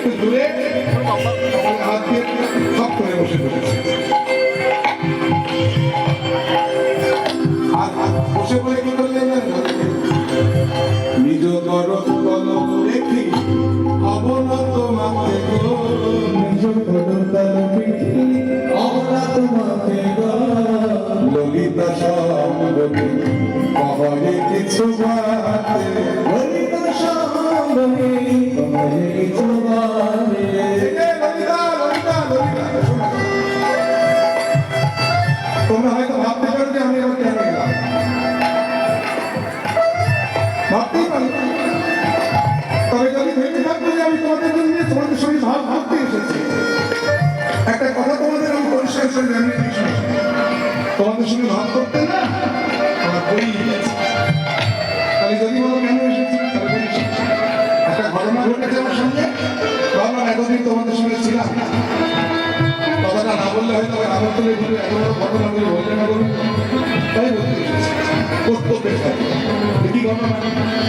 একটু দূরে হাত দিয়ে সব করে বসে পড়েছে। আর বসে পড়ে কি করলেন? নিজ গরম কলম দেখি অবনত মাকে গো, নিজ গরম দেখি অবনত মাকে গো, ললিতা সঙ্গে কহলে কিছু বাতে, ললিতা সঙ্গে কহলে কিছু বাতে। ললিতা ললিতা ললিতা তোমরা হয়তো ভাবতে পারো যে আমি এবার কেন গেলাম, ভাবতেই পারি। তবে যদি ভেবে থাকবো যে আমি তোমাদের জন্য তোমাদের সঙ্গে ভাব ভাবতে এসেছি, একটা কথা তোমাদের আমি পরিষ্কার করে জানিয়ে দিচ্ছি, তোমাদের সঙ্গে ভাব করতে না আমার বই গেছে। তাহলে যদি বলো কেন এসেছি, তাহলে বলি একটা ঘটনা ঘটেছে আমার সঙ্গে, ভাবলাম এতদিন তোমাদের সঙ্গে ছিলাম, কথাটা না বললে হয়তো আমার তুলে ঘুরে এত বড় ঘটনা বলে বললে না বলুন, তাই বলতে এসেছি কর্তব্যের সাথে। কি ঘটনা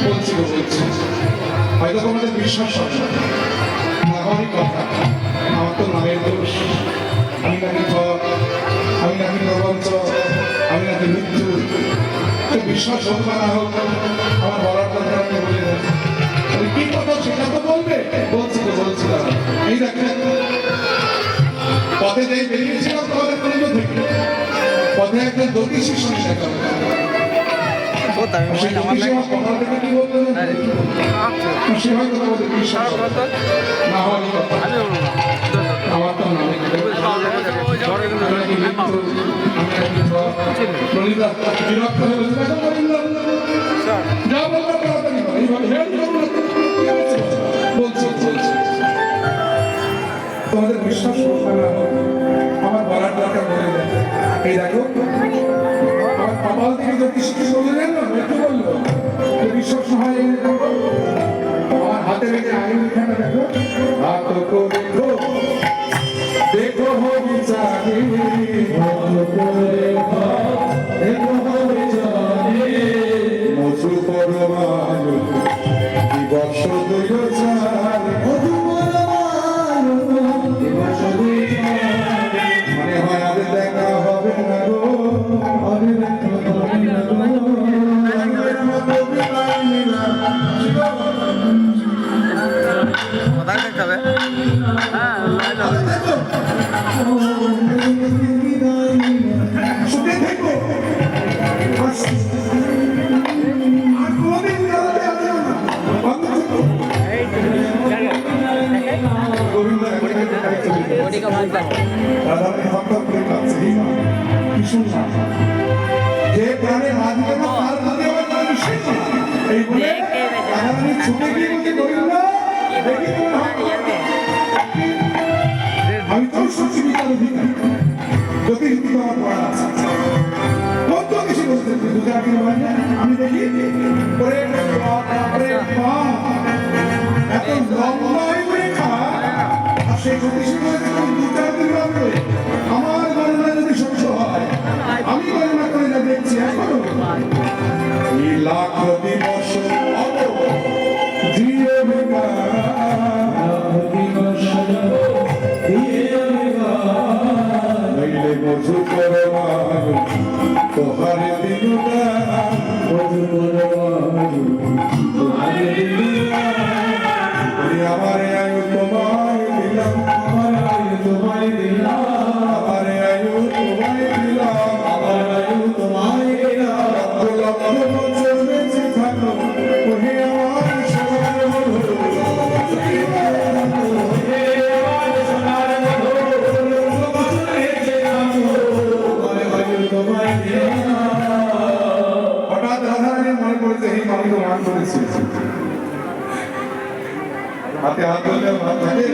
বলছি হয়তো তোমাদের বিশ্বাস হবে না, আমারই কথা, আমার তো নামের দোষ, আমি নাকি ঝড়, আমি নাকি প্রবঞ্চ, আমি নাকি মৃত্যু, তো বিশ্বাস হোক বা না হোক আমার বলার কথা আমি বলে দেব। কি কথা সেটা তো বলবে, বলছি দাদা। এই দেখেন পথে যাই বেরিয়েছিলাম তোমাদের কুঞ্জ থেকে, পথে একজন জ্যোতিষীর সঙ্গে দেখা হলো। তোমাদের বিশ্বাস আমার বলার দরকার বলে দেয়। এই দেখো আমার কপাল থেকে জ্যোতিষী বললেন না, একটু বললো বিশ্বাস হয়। আমার হাতে রেখে আগে লেখাটা দেখো, হাত দেখো দেখো বিচারে মধু পরমাণ দিবস দুই চার, মধু পরমাণ দিবস দুই মনে হয় আর দেখা হবে না গো, আর দেখা হবে না গো। যে প্রাণে হাত দিতে না তার প্রতি আমার কোনো বিশ্বাস নেই, এই বলে আমি ছুটে গিয়ে বলতে গোবিন্দ দেখি তোমার আমি তোর সত্যিকার অধিকার যদি আমার পড়া আছে কত কিছু বলতে গুজরাটি আমি দেখি এত লম্বা রেখা, আর সেই জ্যোতিষী দু চার দিন লাগবে। আমার গণনা যদি সত্য হয়, আমি গণনা করে যা দেখছি এখনো লাখ দিবস মধু পরমাণ তোহার দিনুটা, মধু পরমাণ তোহার দিনুটা, আমার আয়ু তোমায় দিলাম, আমার আয়ু তোমায় দিলাম, আমার আয়ু তোমায় দিলাম, আমার আয়ু তোমায় দিলাম। লক্ষ লক্ষ বছর বেঁচে থাকো ওহে আমার সোনার মধু, হঠাৎ রাধারানীর মনে পড়েছে এই আমি তো গান করেছি, হাতে হাত ধরলে ভাত থাকে।